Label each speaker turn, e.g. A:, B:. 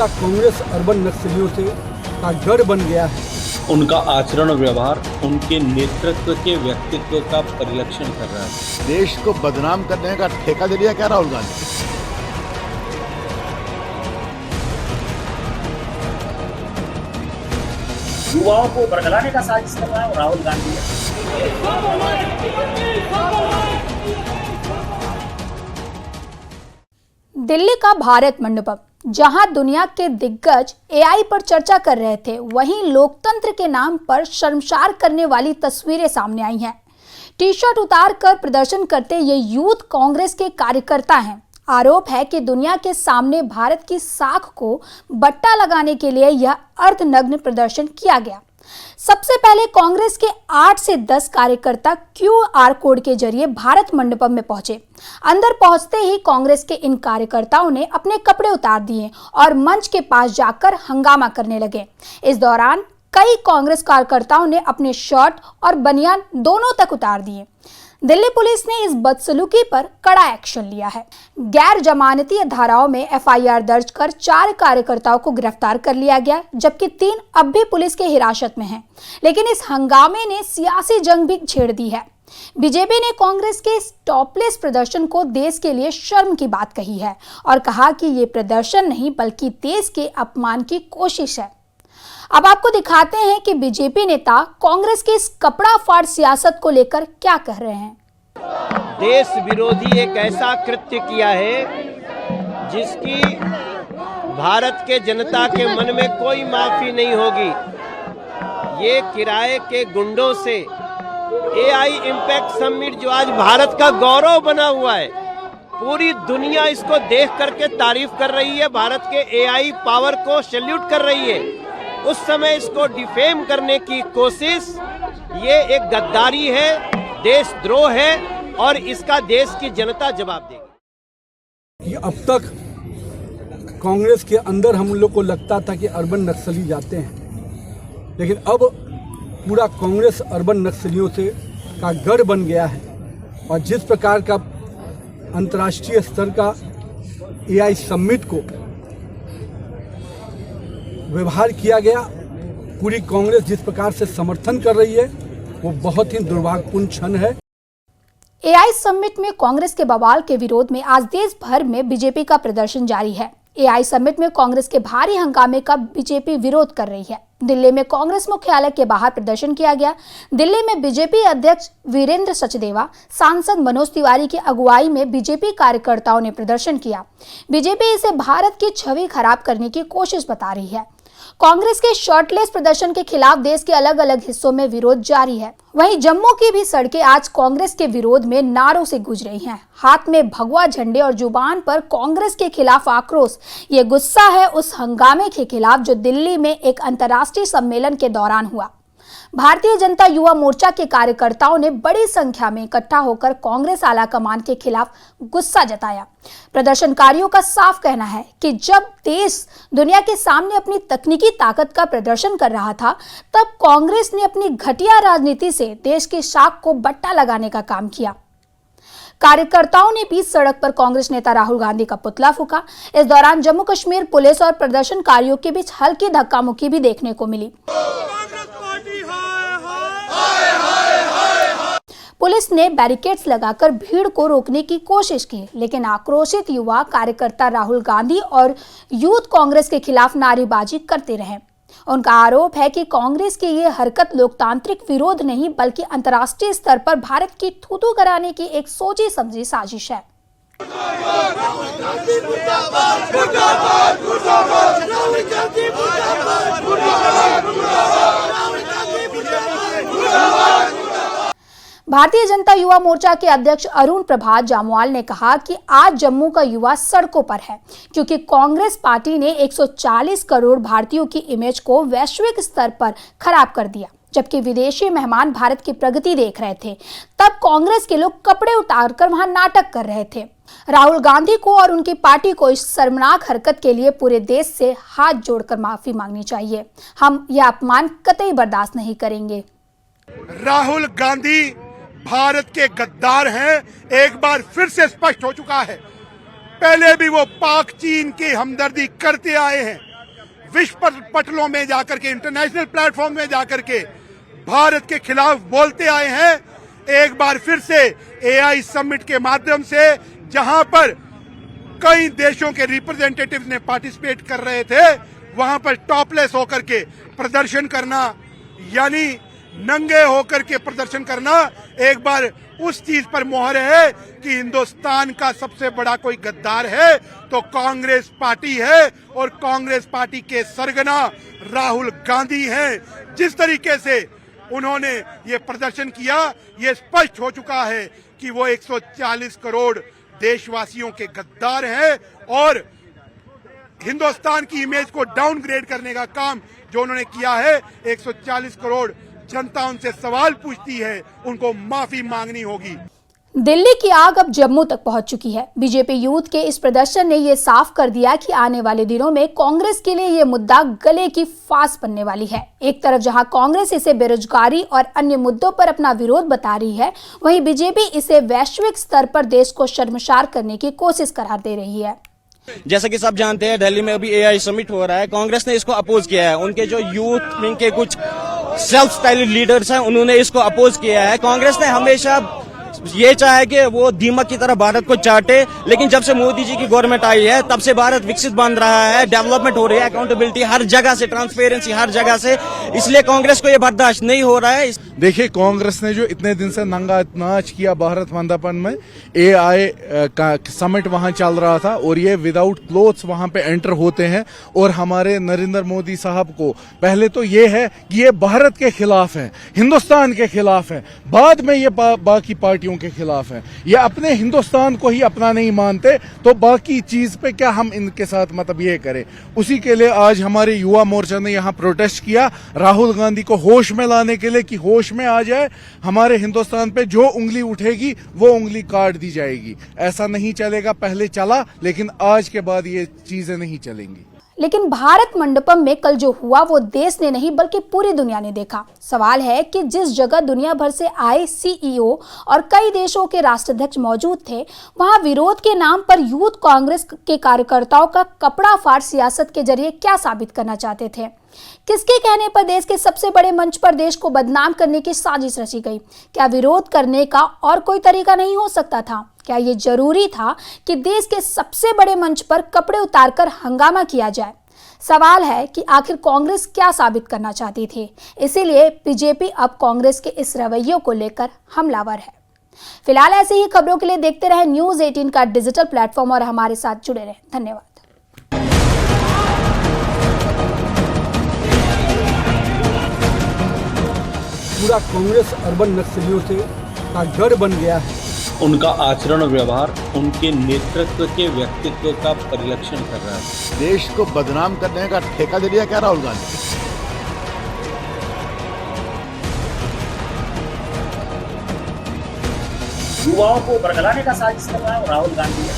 A: पूरा कांग्रेस अर्बन नक्सलियों से का गढ़ बन गया है।
B: उनका आचरण और व्यवहार उनके नेतृत्व के व्यक्तित्व का परिलक्षण कर रहा है।
C: देश को बदनाम करने का ठेका दे दिया क्या राहुल गांधी?
D: युवाओं को बरगलाने का साजिश कर रहा है राहुल गांधी है।
E: दिल्ली का भारत मंडपम, जहां दुनिया के दिग्गज एआई पर चर्चा कर रहे थे, वहीं लोकतंत्र के नाम पर शर्मसार करने वाली तस्वीरें सामने आई हैं। टी शर्ट उतार कर प्रदर्शन करते ये यूथ कांग्रेस के कार्यकर्ता हैं। आरोप है कि दुनिया के सामने भारत की साख को बट्टा लगाने के लिए यह अर्धनग्न प्रदर्शन किया गया। सबसे पहले कांग्रेस के 8 से 10 कार्यकर्ता QR कोड के जरिए भारत मंडपम में पहुंचे। अंदर पहुंचते ही कांग्रेस के इन कार्यकर्ताओं ने अपने कपड़े उतार दिए और मंच के पास जाकर हंगामा करने लगे। इस दौरान कई कांग्रेस कार्यकर्ताओं ने अपने शर्ट और बनियान दोनों तक उतार दिए। दिल्ली पुलिस ने इस बदसलूकी पर कड़ा एक्शन लिया है। गैर जमानती धाराओं में FIR दर्ज कर 4 कार्यकर्ताओं को गिरफ्तार कर लिया गया, जबकि 3 अब भी पुलिस के हिरासत में हैं। लेकिन इस हंगामे ने सियासी जंग भी छेड़ दी है। बीजेपी ने कांग्रेस के इस टॉपलेस प्रदर्शन को देश के लिए शर्म की बात कही है और कहा कि ये प्रदर्शन नहीं बल्कि देश के अपमान की कोशिश है। अब आपको दिखाते हैं कि बीजेपी नेता कांग्रेस की इस कपड़ा फाड़ सियासत को लेकर क्या कह रहे हैं।
F: देश विरोधी एक ऐसा कृत्य किया है जिसकी भारत के जनता के मन में कोई माफी नहीं होगी। ये किराए के गुंडों से AI इम्पैक्ट समिट, जो आज भारत का गौरव बना हुआ है, पूरी दुनिया इसको देख करके तारीफ कर रही है, भारत के AI पावर को सैल्यूट कर रही है। उस समय इसको डिफेम करने की कोशिश, ये एक गद्दारी है, देशद्रोह है और इसका देश की जनता जवाब देगी।
A: अब तक कांग्रेस के अंदर हम लोग को लगता था कि अर्बन नक्सली जाते हैं, लेकिन अब पूरा कांग्रेस अर्बन नक्सलियों से का गढ़ बन गया है। और जिस प्रकार का अंतर्राष्ट्रीय स्तर का AI समिट को व्यवहार किया गया, पूरी कांग्रेस जिस प्रकार से समर्थन कर रही है, वो बहुत ही दुर्भाग्यपूर्ण क्षण है।
E: AI समिट में कांग्रेस के बवाल के विरोध में आज देश भर में बीजेपी का प्रदर्शन जारी है। AI समिट में कांग्रेस के भारी हंगामे का बीजेपी विरोध कर रही है। दिल्ली में कांग्रेस मुख्यालय के बाहर प्रदर्शन किया गया। दिल्ली में बीजेपी अध्यक्ष वीरेंद्र सचदेवा, सांसद मनोज तिवारी की अगुवाई में बीजेपी कार्यकर्ताओं ने प्रदर्शन किया। बीजेपी इसे भारत की छवि खराब करने की कोशिश बता रही है। कांग्रेस के शर्टलेस प्रदर्शन के खिलाफ देश के अलग अलग हिस्सों में विरोध जारी है। वहीं जम्मू की भी सड़कें आज कांग्रेस के विरोध में नारों से गूंज रही हैं। हाथ में भगवा झंडे और जुबान पर कांग्रेस के खिलाफ आक्रोश। ये गुस्सा है उस हंगामे के खिलाफ जो दिल्ली में एक अंतर्राष्ट्रीय सम्मेलन के दौरान हुआ। भारतीय जनता युवा मोर्चा के कार्यकर्ताओं ने बड़ी संख्या में इकट्ठा होकर कांग्रेस आलाकमान के खिलाफ गुस्सा जताया। प्रदर्शनकारियों का साफ कहना है कि जब देश दुनिया के सामने अपनी तकनीकी ताकत का प्रदर्शन कर रहा था, तब कांग्रेस ने अपनी घटिया राजनीति से देश की साख को बट्टा लगाने का काम किया। कार्यकर्ताओं ने बीच सड़क पर कांग्रेस नेता राहुल गांधी का पुतला फूंका। इस दौरान जम्मू कश्मीर पुलिस और प्रदर्शनकारियों के बीच हल्की धक्का मुक्की भी देखने को मिली। पुलिस ने बैरिकेड्स लगाकर भीड़ को रोकने की कोशिश की, लेकिन आक्रोशित युवा कार्यकर्ता राहुल गांधी और यूथ कांग्रेस के खिलाफ नारेबाजी करते रहे। उनका आरोप है कि कांग्रेस की ये हरकत लोकतांत्रिक विरोध नहीं बल्कि अंतर्राष्ट्रीय स्तर पर भारत की थू-थू कराने की एक सोची समझी साजिश है। भारतीय जनता युवा मोर्चा के अध्यक्ष अरुण प्रभात जामवाल ने कहा कि आज जम्मू का युवा सड़कों पर है क्योंकि कांग्रेस पार्टी ने 140 करोड़ भारतीयों की इमेज को वैश्विक स्तर पर खराब कर दिया। जबकि विदेशी मेहमान भारत की प्रगति देख रहे थे, तब कांग्रेस के लोग कपड़े उतारकर वहां नाटक कर रहे थे। राहुल गांधी को और उनकी पार्टी को इस शर्मनाक हरकत के लिए पूरे देश से हाथ जोड़कर माफी मांगनी चाहिए। हम यह अपमान कतई बर्दाश्त नहीं करेंगे।
G: राहुल गांधी भारत के गद्दार हैं, एक बार फिर से स्पष्ट हो चुका है। पहले भी वो पाक चीन की हमदर्दी करते आए हैं। विश्व पटलों में जाकर के, इंटरनेशनल प्लेटफॉर्म में जाकर के भारत के खिलाफ बोलते आए हैं। एक बार फिर से एआई समिट के माध्यम से, जहां पर कई देशों के रिप्रेजेंटेटिव ने पार्टिसिपेट कर रहे थे, वहां पर टॉपलेस होकर के प्रदर्शन करना, यानी नंगे होकर के प्रदर्शन करना, एक बार उस चीज पर मोहर है कि हिंदुस्तान का सबसे बड़ा कोई गद्दार है तो कांग्रेस पार्टी है, और कांग्रेस पार्टी के सरगना राहुल गांधी हैं। जिस तरीके से उन्होंने ये प्रदर्शन किया, ये स्पष्ट हो चुका है कि वो 140 करोड़ देशवासियों के गद्दार हैं, और हिंदुस्तान की इमेज को डाउनग्रेड करने का काम जो उन्होंने किया है, 140 करोड़ जनता उनसे सवाल पूछती है, उनको माफी मांगनी होगी।
E: दिल्ली की आग अब जम्मू तक पहुंच चुकी है। बीजेपी यूथ के इस प्रदर्शन ने यह साफ कर दिया कि आने वाले दिनों में कांग्रेस के लिए यह मुद्दा गले की फांस बनने वाली है। एक तरफ जहां कांग्रेस इसे बेरोजगारी और अन्य मुद्दों पर अपना विरोध बता रही है, वहीं बीजेपी इसे वैश्विक स्तर पर देश को शर्मसार करने की कोशिश करार दे रही है।
H: जैसा कि सब जानते हैं, दिल्ली में अभी एआई समिट हो रहा है। कांग्रेस ने इसको अपोज किया है। उनके जो यूथ विंग के कुछ सेल्फ स्टाइल्ड लीडर्स हैं, उन्होंने इसको अपोज किया है। कांग्रेस ने हमेशा ये चाहे कि वो दीमक की तरह भारत को चाटे, लेकिन जब से मोदी जी की गवर्नमेंट आई है तब से भारत विकसित बन रहा है, डेवलपमेंट हो रही है, अकाउंटेबिलिटी हर जगह से, ट्रांसपेरेंसी हर जगह से, इसलिए कांग्रेस को ये बर्दाश्त नहीं हो रहा है।
I: देखिए, कांग्रेस ने जो इतने दिन से नंगा नाच किया भारत मंडपम में, एआई का समिट वहां चल रहा था और ये विदाउट क्लोथ्स वहां पे एंटर होते हैं, और हमारे नरेंद्र मोदी साहब को पहले तो ये है कि ये भारत के खिलाफ है, हिंदुस्तान के खिलाफ है, बाद में ये बाकी पार्टियों के खिलाफ है। ये अपने हिंदुस्तान को ही अपना नहीं मानते, तो बाकी चीज पे क्या हम इनके साथ मतलब ये करें। उसी के लिए आज हमारे युवा मोर्चा ने यहाँ प्रोटेस्ट किया, राहुल गांधी को होश में लाने के लिए कि होश में आ जाए। हमारे हिंदुस्तान पे जो उंगली उठेगी वो उंगली काट दी जाएगी। ऐसा नहीं चलेगा, पहले चला, लेकिन आज के बाद ये चीजें नहीं चलेंगी।
E: लेकिन भारत मंडपम में कल जो हुआ वो देश ने नहीं बल्कि पूरी दुनिया ने देखा। सवाल है कि जिस जगह दुनिया भर से आए सीईओ और कई देशों के राष्ट्राध्यक्ष मौजूद थे, वहां विरोध के नाम पर यूथ कांग्रेस के कार्यकर्ताओं का कपड़ा फाड़ सियासत के जरिए क्या साबित करना चाहते थे? किसके कहने पर देश के सबसे बड़े मंच पर देश को बदनाम करने की साजिश रची गई? क्या विरोध करने का और कोई तरीका नहीं हो सकता था? क्या ये जरूरी था कि देश के सबसे बड़े मंच पर कपड़े उतारकर हंगामा किया जाए? सवाल है कि आखिर कांग्रेस क्या साबित करना चाहती थी। इसीलिए बीजेपी अब कांग्रेस के इस रवैये को लेकर हमलावर है। फिलहाल ऐसे ही खबरों के लिए देखते रहे न्यूज़ 18 का डिजिटल प्लेटफॉर्म और हमारे साथ जुड़े रहे। धन्यवाद।
A: पूरा कांग्रेस अर्बन नक्सलियों से का गढ़ बन गया है।
B: उनका आचरण और व्यवहार उनके नेतृत्व के व्यक्तित्व का परिलक्षण कर रहा है।
C: देश को बदनाम करने का ठेका दे दिया क्या राहुल गांधी?
D: युवाओं को बरगलाने का साजिश कर रहा है राहुल गांधी है।